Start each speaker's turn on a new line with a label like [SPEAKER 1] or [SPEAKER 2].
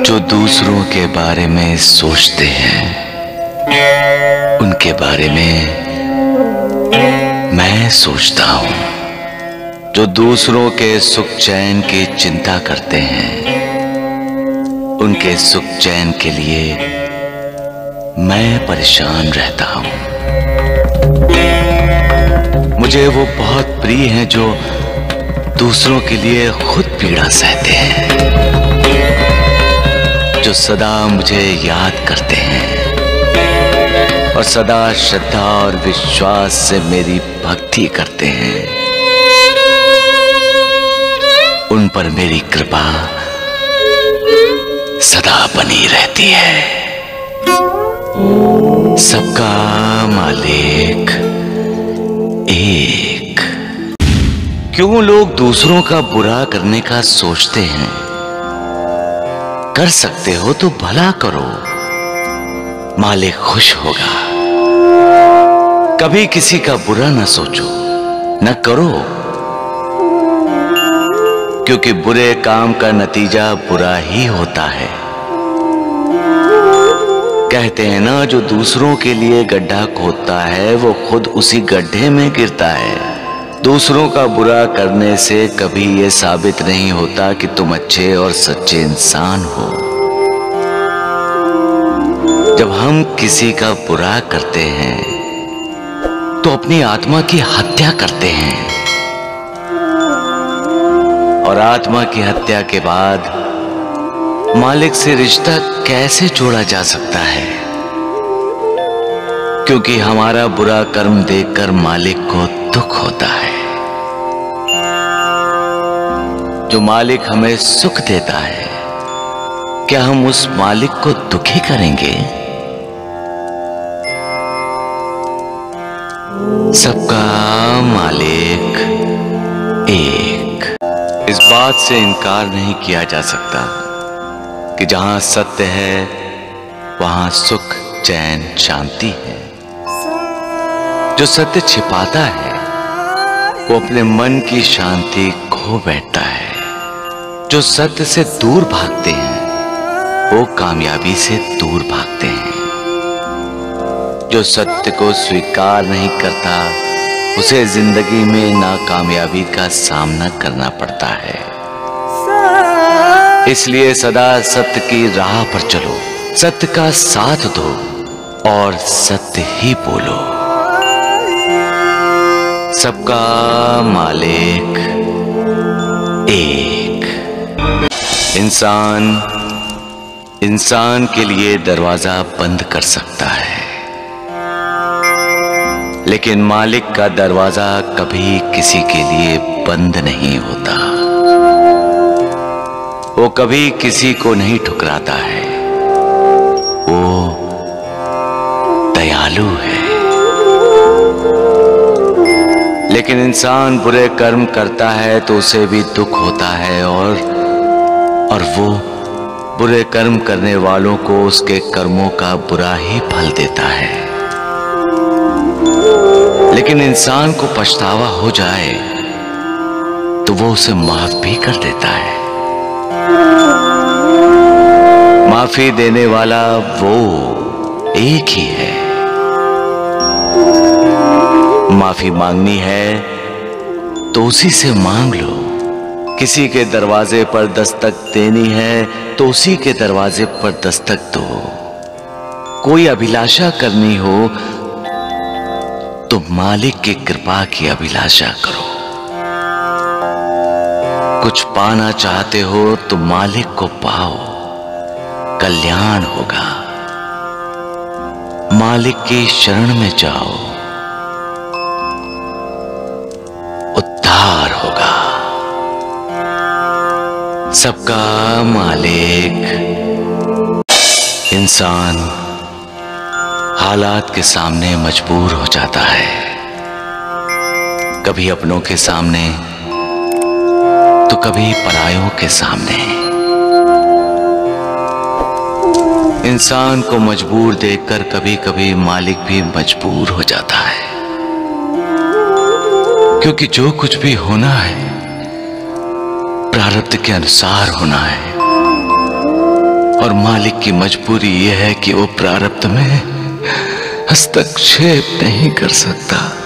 [SPEAKER 1] जो दूसरों के बारे में सोचते हैं, उनके बारे में मैं सोचता हूं। जो दूसरों के सुख चैन की चिंता करते हैं, उनके सुख चैन के लिए मैं परेशान रहता हूं। मुझे वो बहुत प्रिय हैं जो दूसरों के लिए खुद पीड़ा सहते हैं, जो सदा मुझे याद करते हैं और सदा श्रद्धा और विश्वास से मेरी भक्ति करते हैं। उन पर मेरी कृपा सदा बनी रहती है। सबका मालिक एक। क्यों लोग दूसरों का बुरा करने का सोचते हैं? कर सकते हो तो भला करो, मालिक खुश होगा। कभी किसी का बुरा न सोचो, न करो, क्योंकि बुरे काम का नतीजा बुरा ही होता है। कहते हैं ना, जो दूसरों के लिए गड्ढा खोदता है वो खुद उसी गड्ढे में गिरता है। दूसरों का बुरा करने से कभी ये साबित नहीं होता कि तुम अच्छे और सच्चे इंसान हो। जब हम किसी का बुरा करते हैं तो अपनी आत्मा की हत्या करते हैं, और आत्मा की हत्या के बाद मालिक से रिश्ता कैसे जोड़ा जा सकता है? क्योंकि हमारा बुरा कर्म देखकर मालिक को दुख होता है। जो मालिक हमें सुख देता है, क्या हम उस मालिक को दुखी करेंगे? सबका मालिक एक। इस बात से इनकार नहीं किया जा सकता कि जहां सत्य है वहां सुख, चैन, शांति है। जो सत्य छिपाता है वो अपने मन की शांति खो बैठता है। जो सत्य से दूर भागते हैं वो कामयाबी से दूर भागते हैं। जो सत्य को स्वीकार नहीं करता उसे जिंदगी में नाकामयाबी का सामना करना पड़ता है। इसलिए सदा सत्य की राह पर चलो, सत्य का साथ दो और सत्य ही बोलो। सबका मालिक एक। इंसान के लिए दरवाजा बंद कर सकता है, लेकिन मालिक का दरवाजा कभी किसी के लिए बंद नहीं होता। वो कभी किसी को नहीं ठुकराता है। वो दयालु है। लेकिन इंसान बुरे कर्म करता है तो उसे भी दुख होता है, और वो बुरे कर्म करने वालों को उसके कर्मों का बुरा ही फल देता है। लेकिन इंसान को पछतावा हो जाए तो वो उसे माफ भी कर देता है। माफी देने वाला वो एक ही है। माफी मांगनी है तो उसी से मांग लो। किसी के दरवाजे पर दस्तक देनी है तो उसी के दरवाजे पर दस्तक दो। कोई अभिलाषा करनी हो तो मालिक की कृपा की अभिलाषा करो। कुछ पाना चाहते हो तो मालिक को पाओ, कल्याण होगा। मालिक की शरण में जाओ, उद्धार होगा। सबका मालिक इंसान हालात के सामने मजबूर हो जाता है, कभी अपनों के सामने तो कभी परायों के सामने। इंसान को मजबूर देखकर कभी कभी मालिक भी मजबूर हो जाता है, क्योंकि जो कुछ भी होना है प्रारब्ध के अनुसार होना है, और मालिक की मजबूरी यह है कि वो प्रारब्ध में हस्तक्षेप नहीं कर सकता।